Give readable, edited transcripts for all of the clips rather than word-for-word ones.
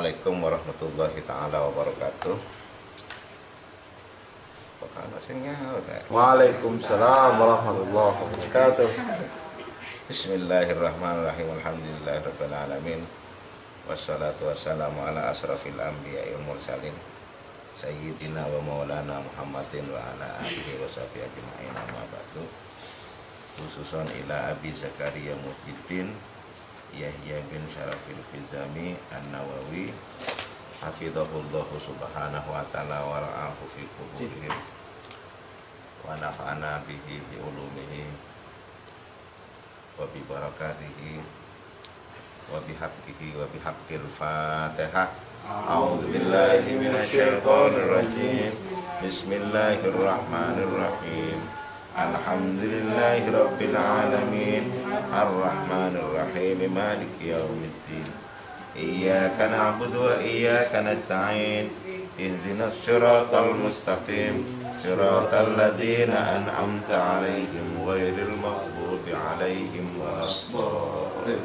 Assalamualaikum warahmatullahi taala wabarakatuh. Waalaikumsalam warahmatullahi wabarakatuh. Bismillahirrahmanirrahim. Alhamdulillahirabbil alamin. Wassalatu wassalamu ala asrafil anbiya'i wal mursalin sayyidina wa maulana Muhammadin wa ala alihi wa sahbihi ajma'in, amma ba'du. Khususan ila Abi Zakaria Muhyiddin Yahya bin Syarafil Fizami An-Nawawi hafizahullahu subhanahu wa ta'ala wa ra'ahu fi quburihim wa nafa'ana bihi bi ulumihi wa bi barakatihi wa bi haqqihi wa bi haqqil Fatihah. A'udzu billahi minasyaitonir rajim. Bismillahirrahmanirrahim. Alhamdulillahi rabbil alamin. Ar-Rahmanir Rahim. Maliki yaumiddin. Iyyaka na'budu wa iyyaka nasta'in. Ihdinas siratal mustaqim. Siratal ladzina an'amta 'alaihim ghairil maghdubi 'alaihim waladdallin.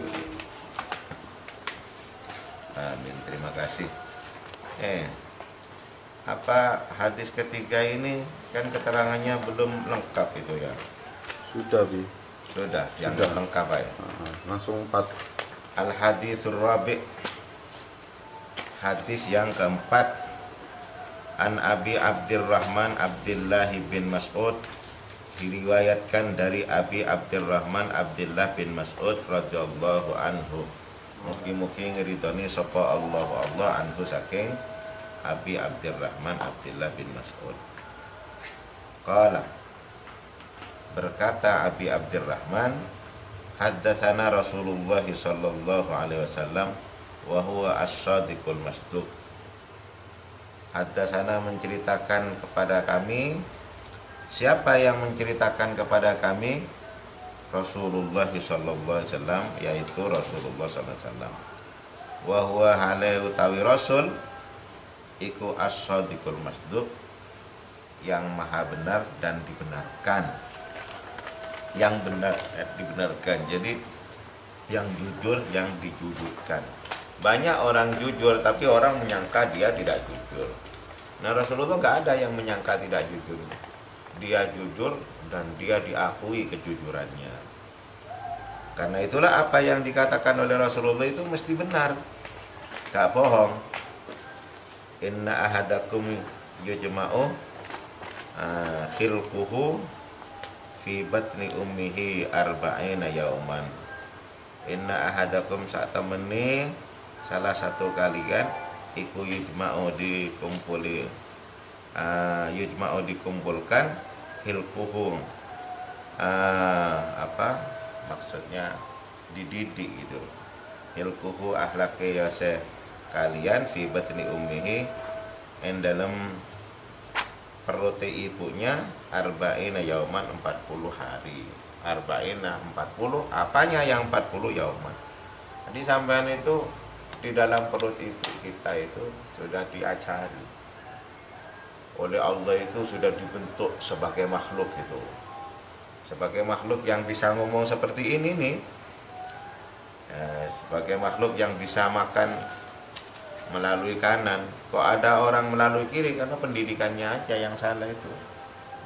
Amin. Terima kasih. Apa hadis ketiga ini kan keterangannya belum lengkap itu ya? Sudah, Bi. Sudah, yang lengkap ya. Langsung 4. Al-haditsur rabi'. Hadis yang keempat. An Abi Abdurrahman Abdullah bin Mas'ud, diriwayatkan dari Abi Abdurrahman Abdullah bin Mas'ud radhiyallahu anhu. Mugi-mugi ngridoni sapa Allah anhu saking Abi Abdurrahman Abdullah bin Mas'ud. Qala, berkata Abi Abdurrahman, haddatsana Rasulullah sallallahu alaihi wasallam wa huwa as-shadiqul masduq. Haddatsana menceritakan kepada kami. Siapa yang menceritakan kepada kami? Rasulullah sallallahu alaihi wasallam, yaitu Rasulullah sallallahu alaihi wasallam. Wa huwa halai utawi rasul iku as-shadiqul masduq, yang maha benar dan dibenarkan. Yang benar dibenarkan. Jadi yang jujur, yang dijujurkan. Banyak orang jujur tapi orang menyangka dia tidak jujur. Nah, Rasulullah nggak ada yang menyangka tidak jujur. Dia jujur dan dia diakui kejujurannya. Karena itulah apa yang dikatakan oleh Rasulullah itu mesti benar, gak bohong. Inna ahadakum yujma'u khilquhu fi batni ummihi arba'ina yauman. Inna ahadakum saat temeni salah satu kalian iku yujma'u dikumpulkan khilquhu, maksudnya dididik gitu. Hilkuhu ahlake yase kalian fi batni ummihi, en dalam perut ibunya arba'ina yauman 40 hari. Arba'ina 40, apanya yang 40 yauman? Jadi sampean itu di dalam perut ibu kita itu sudah diajari oleh Allah, itu sudah dibentuk sebagai makhluk itu. Sebagai makhluk yang bisa ngomong seperti ini nih, sebagai makhluk yang bisa makan melalui kanan. Kok ada orang melalui kiri? Karena pendidikannya aja yang salah itu.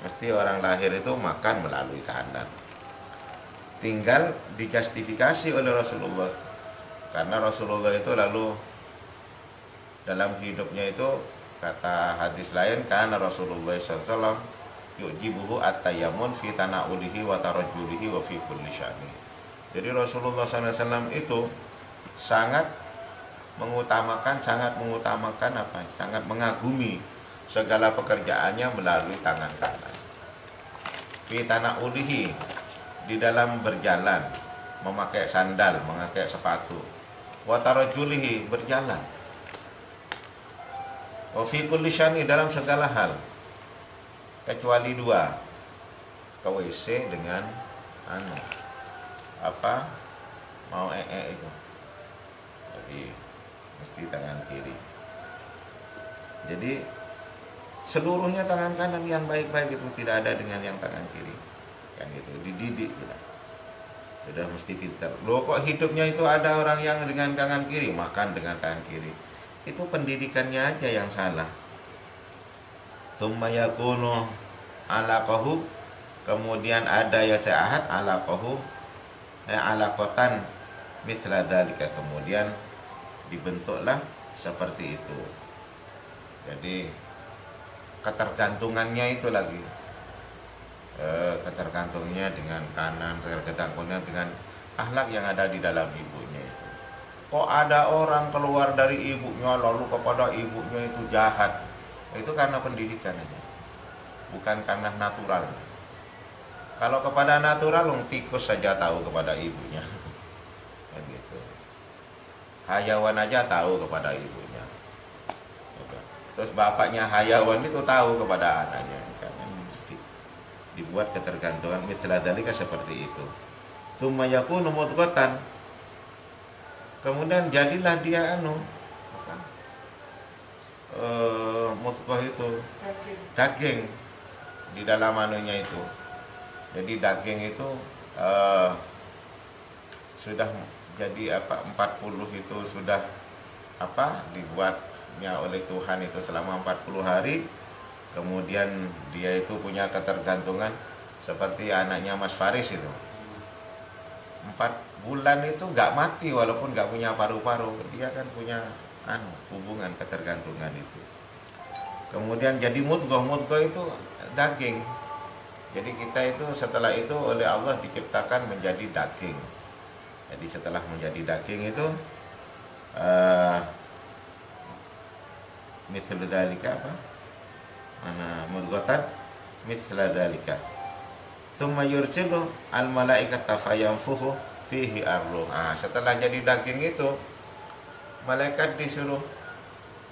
Mesti orang lahir itu makan melalui kanan. Tinggal dijustifikasi oleh Rasulullah. Karena Rasulullah itu lalu dalam hidupnya itu, kata hadis lain, karena Rasulullah SAW yujibuhu at-tayammun fi tana'ulihi wa tarajjulihi wa fi kulli sya'ni. Jadi Rasulullah SAW itu sangat mengutamakan apa? Sangat mengagumi segala pekerjaannya melalui tangan kanan. Fi tana'ulihi, di dalam berjalan, memakai sandal, memakai sepatu. Wa tarajjulihi, berjalan. Wa fi kulli sya'ni, dalam segala hal. Kecuali 2, ke WC dengan mau itu. Jadi mesti tangan kiri. Jadi seluruhnya tangan kanan yang baik-baik itu, tidak ada dengan yang tangan kiri. Kan gitu, dididik gitu. Sudah mesti pintar. Loh, kok hidupnya itu ada orang yang dengan tangan kiri, makan dengan tangan kiri. itu pendidikannya aja yang salah. Tsumma yakunu alaqahu, kemudian ada ya seahad alaqahu alaqatan mithla dzalika, kemudian dibentuklah seperti itu. Jadi ketergantungannya itu lagi, ketergantungnya dengan kanan, ketergantungnya dengan akhlak yang ada di dalam ibunya itu. Kok ada orang keluar dari ibunya lalu kepada ibunya itu jahat, itu karena pendidikan aja, bukan karena natural. Kalau kepada natural, tikus saja tahu kepada ibunya, kan gitu. Hayawan aja tahu kepada ibunya. Terus bapaknya hayawan itu tahu kepada anaknya. Karena dibuat ketergantungan mithla dzalika seperti itu. Tsumma yakunu mudghatan, kemudian jadilah dia mudghah itu daging di dalam anunya itu. Jadi daging itu sudah jadi 40 itu sudah dibuatnya oleh Tuhan itu selama 40 hari. Kemudian dia itu punya ketergantungan seperti anaknya Mas Faris itu. 4 bulan itu nggak mati walaupun nggak punya paru-paru, dia kan punya hubungan ketergantungan itu. Kemudian jadi mudghah itu daging. Jadi kita itu setelah itu oleh Allah diciptakan menjadi daging. Jadi setelah menjadi daging itu mithlu dzalika mudghatan mithla dzalika. Tsumma yursilu al malaikata fayanfukhu fihi ar-ruh. Setelah jadi daging itu malaikat disuruh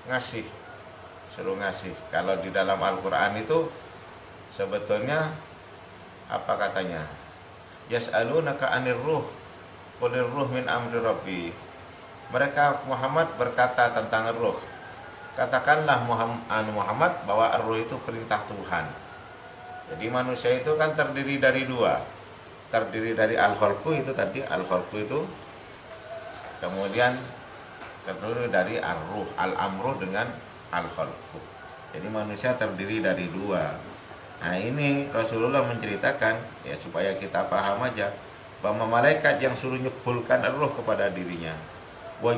ngasih. Kalau di dalam Al-Qur'an itu sebetulnya apa katanya? Yas'alunaka 'anir ruh, qulir ruh min amri rabbi. Mereka Muhammad berkata tentang ruh. Katakanlah Muhammad bahwa ruh itu perintah Tuhan. Jadi manusia itu kan terdiri dari 2. Terdiri dari al-khalqu itu tadi, al-khalqu itu. Kemudian terdiri dari ar-ruh, al-amru dengan al-khalqu. Jadi manusia terdiri dari 2. Nah ini Rasulullah menceritakan ya supaya kita paham aja bahwa malaikat yang suruh nyebulkan ruh kepada dirinya wa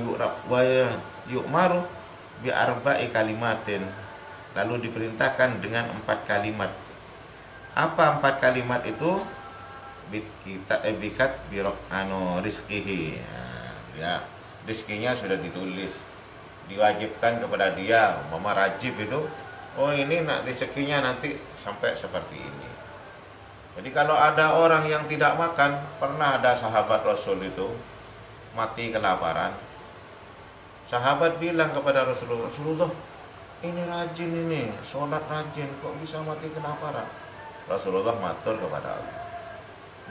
yu'maru bi arba'i kalimatin, lalu diperintahkan dengan 4 kalimat. Apa 4 kalimat itu? Bikat birok rizkihi. Ya, rizkinya sudah ditulis, diwajibkan kepada dia. Mama rajib itu, oh ini rezekinya nanti sampai seperti ini. Jadi kalau ada orang yang tidak makan, pernah ada sahabat Rasul itu mati kelaparan. Sahabat bilang kepada Rasulullah, ini rajin ini, sholat rajin, kok bisa mati kelaparan? Rasulullah matur kepada Allah.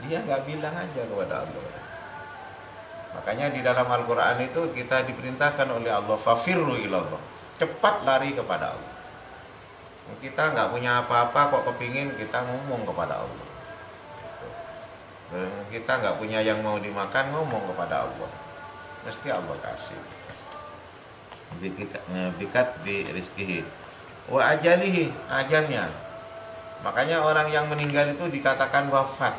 Dia nggak bilang aja kepada Allah. Makanya di dalam Al-Quran itu kita diperintahkan oleh Allah, fafirru ilallah, cepat lari kepada Allah. Kita nggak punya apa-apa kok kepingin kita ngomong kepada Allah. Kita nggak punya yang mau dimakan, ngomong kepada Allah, mesti Allah kasih. Bikat bi rizkihi wa ajalihi, ajalnya. Makanya orang yang meninggal itu dikatakan wafat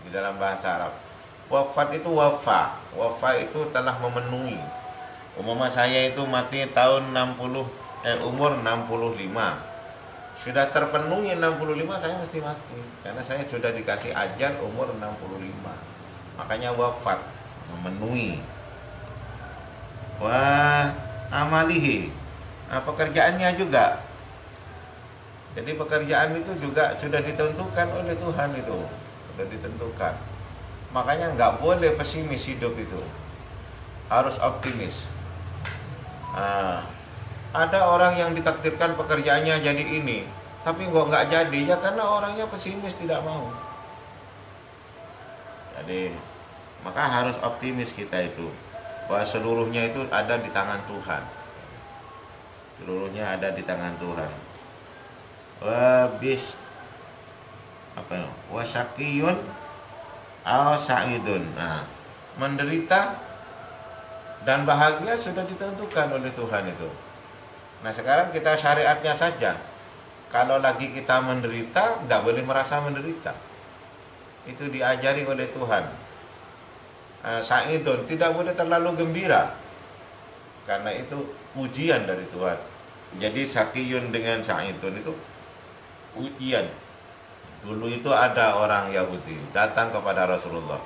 di dalam bahasa Arab. Wafat itu wafa itu telah memenuhi. Umpama saya itu mati tahun umur 65, sudah terpenuhi 65, saya mesti mati karena saya sudah dikasih ajal umur 65. Makanya wafat, memenuhi. Wah, amalihi, pekerjaannya juga. Jadi pekerjaan itu juga sudah ditentukan oleh Tuhan, itu sudah ditentukan. Makanya nggak boleh pesimis hidup itu, harus optimis. Ada orang yang ditakdirkan pekerjaannya jadi ini, tapi kok nggak jadi, ya karena orangnya pesimis, tidak mau. Jadi maka harus optimis kita itu, bahwa seluruhnya itu ada di tangan Tuhan. Seluruhnya ada di tangan Tuhan. Wasakiyun aw sa'idun. Menderita Dan bahagia sudah ditentukan oleh Tuhan itu. Nah sekarang kita syariatnya saja. Kalau lagi kita menderita, nggak boleh merasa menderita. Itu diajari oleh Tuhan. Sa'idun, tidak boleh terlalu gembira. Karena itu ujian dari Tuhan. Jadi sakiyun dengan sa'idun itu ujian. Dulu itu ada orang Yahudi datang kepada Rasulullah.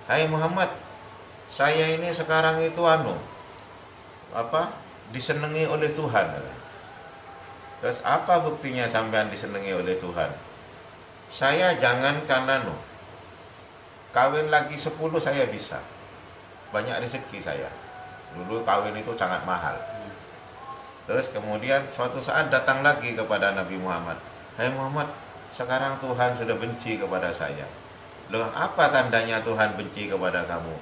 Hai Muhammad, saya ini sekarang itu disenangi oleh Tuhan. Terus apa buktinya sampean disenangi oleh Tuhan? Saya jangankan kawin lagi 10 saya bisa. Banyak rezeki saya. Dulu kawin itu sangat mahal. Terus kemudian suatu saat datang lagi kepada Nabi Muhammad. Hai Muhammad, sekarang Tuhan sudah benci kepada saya. Loh, apa tandanya Tuhan benci kepada kamu?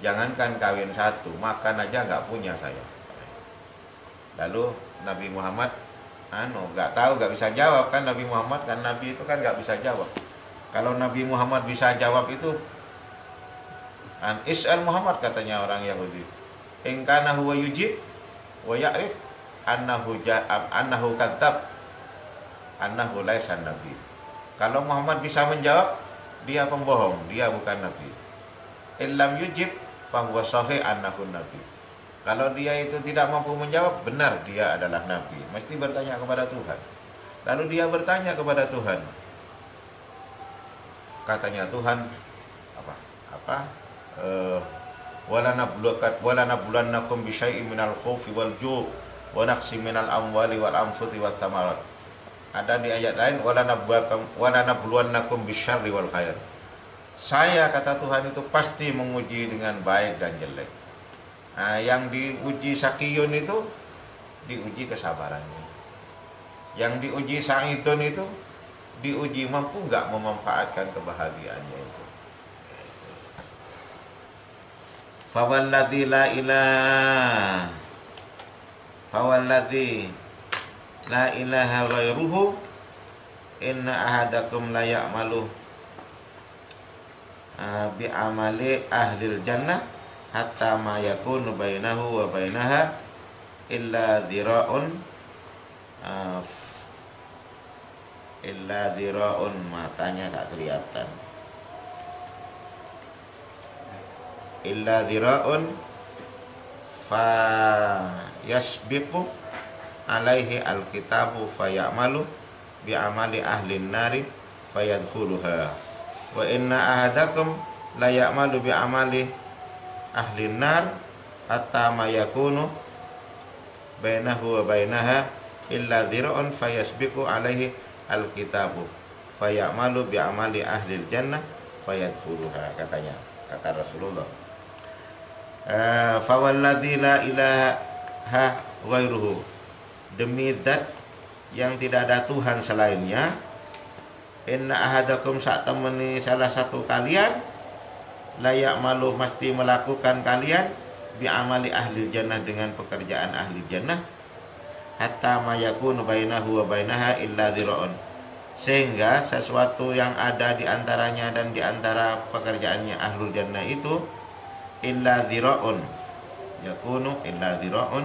Jangankan kawin 1, makan aja nggak punya saya. Lalu Nabi Muhammad nggak bisa jawab kan Nabi Muhammad, kan Nabi itu kan nggak bisa jawab. Kalau Nabi Muhammad bisa jawab itu Is'al Muhammad, katanya orang Yahudi. In kana huwa yujib wa ya'rif annahu kadzdzab annahu laisa nabi. Kalau Muhammad bisa menjawab, dia pembohong, dia bukan nabi. Illam yujib fa huwa sahih annahu nabi. Kalau dia itu tidak mampu menjawab, benar dia adalah nabi. Mesti bertanya kepada Tuhan. Lalu dia bertanya kepada Tuhan. Katanya Tuhan wala nabluwannakum bisyai'in minal khaufi wal ju' wa naqsi minal amwali wal anfusi wath thamarat. Ada di ayat lain wala nabluwannakum bisyarri wal khair. Saya, kata Tuhan, itu pasti menguji dengan baik dan jelek. Nah, yang diuji sakiyun itu diuji kesabarannya. Yang diuji sa'idun itu diuji mampu nggak memanfaatkan kebahagiaannya itu. Fawalladzi la ilaha ghairuhu inna ahadakum la ya'malu bi amali ahlil jannah hatta ma yakunu bainahu wa bainaha illa dhira'un matanya gak kelihatan. Illa dhira'un fa yasbiqu alaihi alkitabu fayamalu bi amali ahlin nari fayadkhuluha wa inna ahadakum la ya'malu bi amali ahlin nar hatta ma yakunu bainahu wa bainaha illa dhira'un fayasbiqu alaihi alkitabu fayamalu bi amali ahlil jannah fayadkhuluha, kata Rasulullah. Fawalladzi la ilaha ghairuhu, demi zat yang tidak ada Tuhan selainnya, inna ahadakum sak temeni salah satu kalian la ya'malu mesti melakukan kalian bi amali ahli jannah dengan pekerjaan ahli jannah hatta ma yakunu bainahu wa bainaha illa dhira'un, sehingga sesuatu yang ada di antaranya dan di antara pekerjaannya ahlul jannah itu illa dhira'un yakunu illa dhira'un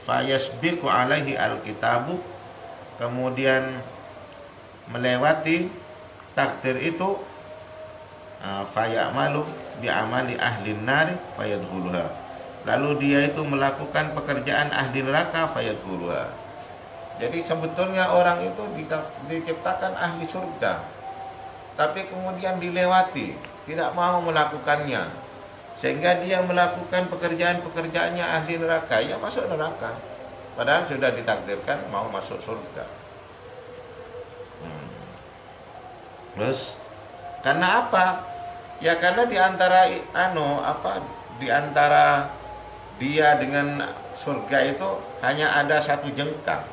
fayasbiqu alaihi alkitabu, kemudian melewati takdir itu fayamalu bi amali ahli nari fayadkhuluha, lalu dia itu melakukan pekerjaan ahli neraka fayadkhuluha. Jadi sebetulnya orang itu diciptakan ahli surga, tapi kemudian dilewati, tidak mau melakukannya, sehingga dia melakukan pekerjaannya ahli neraka, ya masuk neraka, padahal sudah ditakdirkan mau masuk surga. Terus karena apa? Ya karena di antara di antara dia dengan surga itu hanya ada satu jengkang.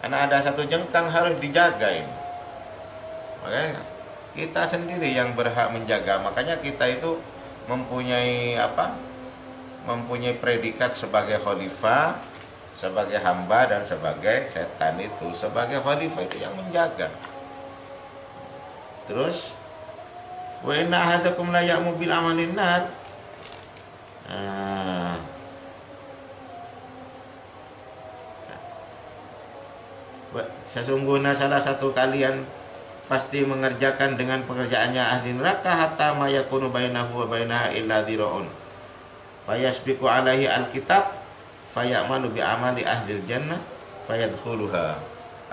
Karena ada satu jengkang harus dijagain. Makanya kita sendiri yang berhak menjaga. Makanya kita itu mempunyai mempunyai predikat sebagai khalifah, sebagai hamba, dan sebagai setan itu. Sebagai khalifah itu yang menjaga. Terus wa inna ahadakum la ya'mu bil amalin nar, Ah, sesungguhnya salah satu kalian pasti mengerjakan dengan pekerjaannya ahli neraka hatta ma yakunu bainahu wa bainaha illa dhira'un fayasbiqu alaihi alkitab fayamalu bi amali ahli jannah fayadkhuluha.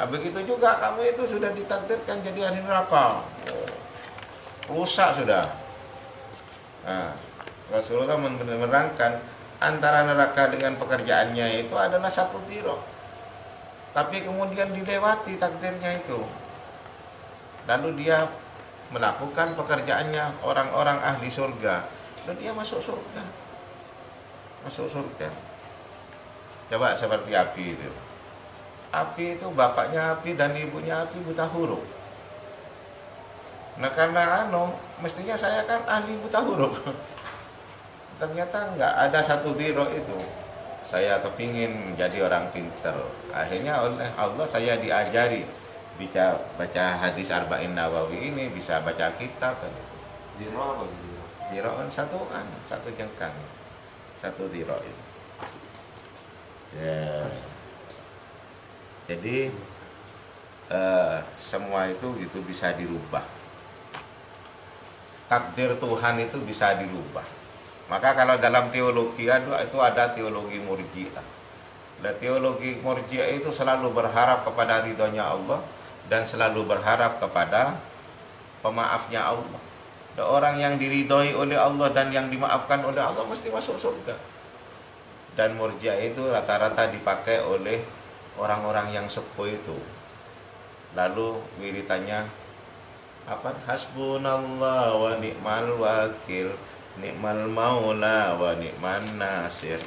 Begitu juga kamu itu sudah ditakdirkan jadi ahli neraka. Rusak sudah. Nah, Rasulullah menerangkan antara neraka dengan pekerjaannya itu adalah satu dhira'. Tapi kemudian dilewati takdirnya itu. Lalu dia melakukan pekerjaannya orang-orang ahli surga. Dan dia masuk surga. Masuk surga. Coba seperti api itu. Api itu bapaknya api dan ibunya api buta huruf. Nah karena mestinya saya kan ahli buta huruf. Ternyata enggak, ada satu dhira' itu. Saya kepingin menjadi orang pinter. Akhirnya oleh Allah saya diajari baca hadis Arba'in Nawawi ini, bisa baca kitab kan. Dhira apa dhira? Dhira kan satu jengkang. Satu dhira itu. Ya. Jadi semua itu bisa dirubah. Takdir Tuhan itu bisa dirubah. Maka kalau dalam teologi itu ada teologi murji'ah. Dan teologi murji'ah itu selalu berharap kepada ridhonya Allah dan selalu berharap kepada pemaafnya Allah. Dan orang yang diridhoi oleh Allah dan yang dimaafkan oleh Allah mesti masuk surga. Dan murji'ah itu rata-rata dipakai oleh orang-orang yang sepuh itu. Lalu wiritannya apa? Hasbunallah wa ni'mal wakil, ni'mal maula wa ni'man nasir.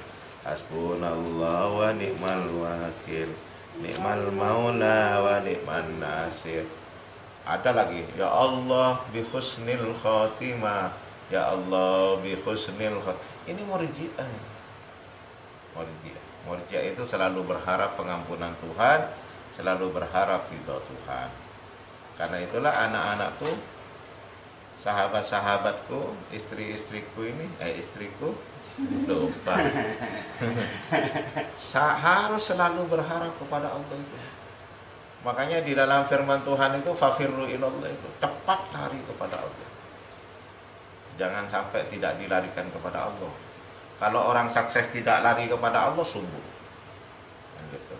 Hasbunallah wa ni'mal wakil, ni'mal maula wa ni'man nasir. Ada lagi, ya Allah bi husnil khatimah, ya Allah bi husnil khatimah. Ini murji'ah. Murji'ah itu selalu berharap pengampunan Tuhan, selalu berharap ridho Tuhan. Karena itulah anak-anakku, sahabat-sahabatku, istri-istriku ini, istriku, lupa. Harus selalu berharap kepada Allah itu. Makanya di dalam firman Tuhan itu fafirru ilallah itu, cepat lari kepada Allah. Jangan sampai tidak dilarikan kepada Allah. Kalau orang sukses tidak lari kepada Allah, sungguh. Gitu.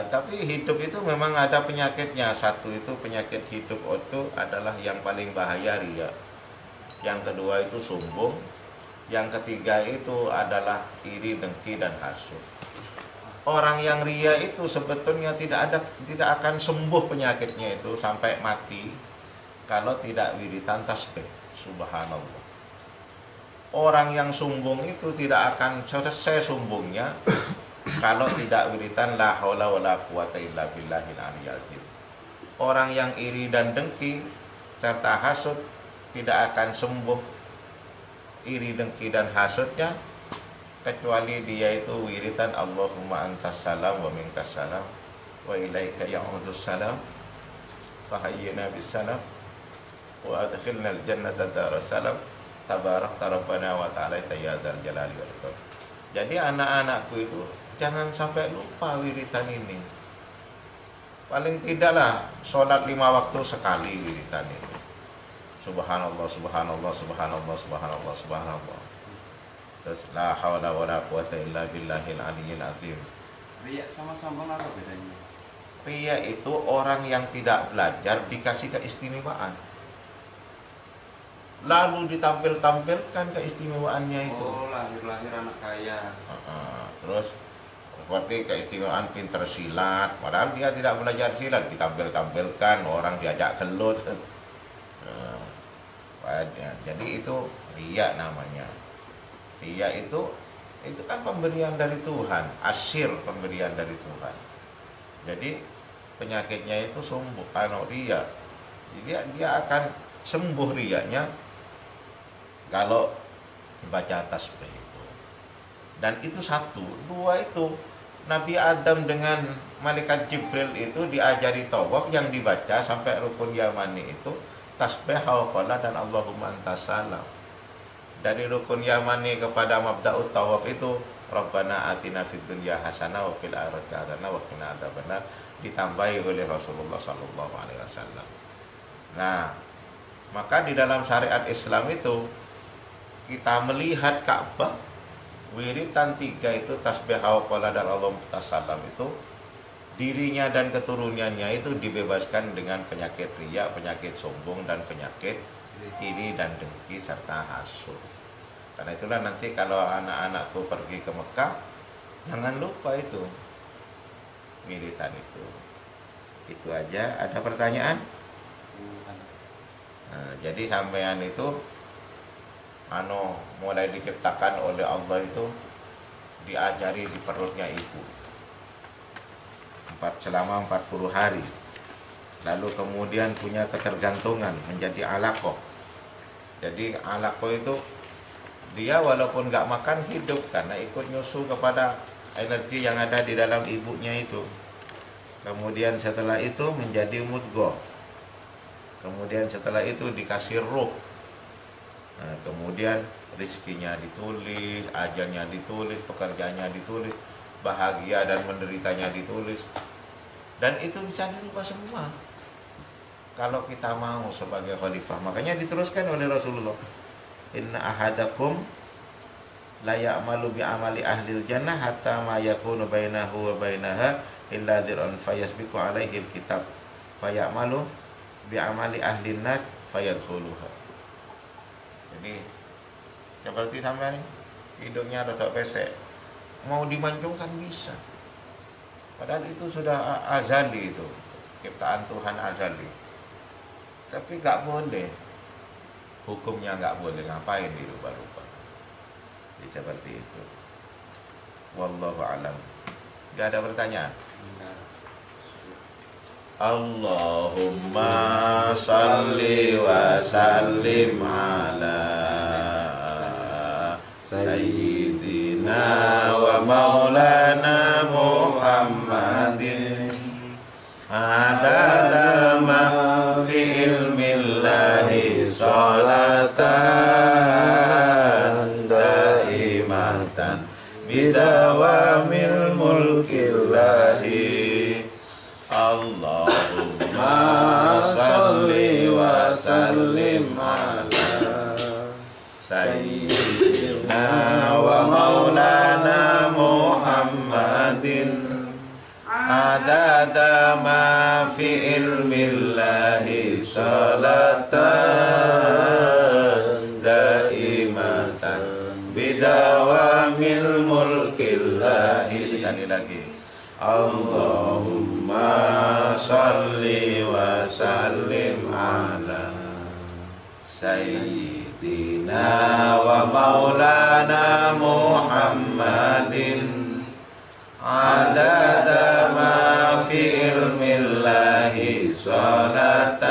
Tapi hidup itu memang ada penyakitnya. Satu itu penyakit hidup itu adalah yang paling bahaya, riya. Yang kedua itu sombong. Yang ketiga itu adalah iri, dengki, dan hasud. Orang yang riya itu sebetulnya tidak akan sembuh penyakitnya itu sampai mati kalau tidak wiritan tasbih. Subhanallah. Orang yang sombong itu tidak akan selesai sombongnya kalau tidak wiritan la haula wala quwata illa billahil aliyyil azim. Orang yang iri dan dengki serta hasud tidak akan sembuh iri, dengki, dan hasudnya kecuali dia itu wiritan Allahumma antas salam wa minkas salam wa ilaika ya'udus salam fahayyina bis salam wa adkhilna al jannata daras salam tabarakta rabbana wa ta'ala ya dzal jalali wal ikram. Jadi anak-anakku itu jangan sampai lupa wiritan ini. Paling tidaklah sholat 5 waktu sekali wiritan ini. Subhanallah, subhanallah, subhanallah, subhanallah, subhanallah. Terus la haula wala quwata illa billahil aliyyil azim. Riya sama sombong apa bedanya? Riya itu orang yang tidak belajar dikasih keistimewaan, lalu ditampilkan keistimewaannya itu. Oh, lahir anak kaya. Terus seperti keistimewaan pinter silat, padahal dia tidak belajar silat, ditampilkan orang diajak gelut. Jadi itu riya namanya. Riya itu kan pemberian dari Tuhan, asyir pemberian dari Tuhan. Jadi penyakitnya itu sombong, riya. Jadi dia akan sembuh riyanya kalau baca tasbih itu. Dan itu satu. Dua itu Nabi Adam dengan malaikat Jibril itu diajari tawaf yang dibaca sampai rukun yamani itu tasbih, hauqala, dan Allahumma antas salam. dari rukun yamani kepada mabda'ut tawaf itu Rabbana atina fid dunya hasanah wa fil akhirati hasanah wa qina adzabannar, ditambahi oleh Rasulullah sallallahu alaihi wasallam. Nah, maka di dalam syariat Islam itu kita melihat Ka'bah, wiritan 3 itu tasbih hauqala dan Allah tasalam itu dirinya dan keturunannya itu dibebaskan dengan penyakit riya, penyakit sombong dan penyakit iri dan dengki serta hasud. Karena itulah nanti kalau anak-anakku pergi ke Mekah, jangan lupa itu wiritan itu. Itu aja. Ada pertanyaan? Nah, jadi sampean itu mulai diciptakan oleh Allah itu diajari di perutnya ibu selama 40 hari. Lalu kemudian punya ketergantungan menjadi alaqah. Jadi alaqah itu dia walaupun nggak makan hidup karena ikut nyusu kepada energi yang ada di dalam ibunya itu. Kemudian setelah itu menjadi mudghah. Kemudian setelah itu dikasih ruh. Nah, kemudian rizkinya ditulis, ajalnya ditulis, pekerjaannya ditulis, bahagia dan menderitanya ditulis. Dan itu bisa dirubah semua kalau kita mau sebagai khalifah. Makanya diteruskan oleh Rasulullah, inna ahadakum la ya'malu bi amali ahlil jannah hatta ma yakunu bainahu wa bainaha illa dhir'un fayasbiqu alaihi alkitab fayamalu bi amali ahlin nar fayadkhuluha. Jadi seperti sampai nih hidungnya rotok pesek, mau dimancungkan bisa, padahal itu sudah azali, itu ciptaan Tuhan azali, tapi nggak boleh, hukumnya nggak boleh, ngapain dirubah-rubah. Jadi seperti itu. Wallahu alam. Gak ada pertanyaan? Allahumma salli wa sallim ala sayyidina wa maulana Muhammadin adada ma fi ilmillahi salatan daimatan bidawamil mulkillahi. Allahumma salli wa sallim ala sayyidina wa maulana Muhammadin adada ma fi ilmillahi salatan daimatan bidawamil mulkillahi. Sekali lagi, Allahumma salli wa sallim ala sayyidina wa maulana Muhammadin adada ma fi ilmillahi salatan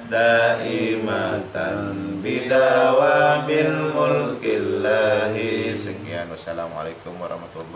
daimatan bidawamil mulkillahi. Sekian, wassalamualaikum warahmatullahi wabarakatuh.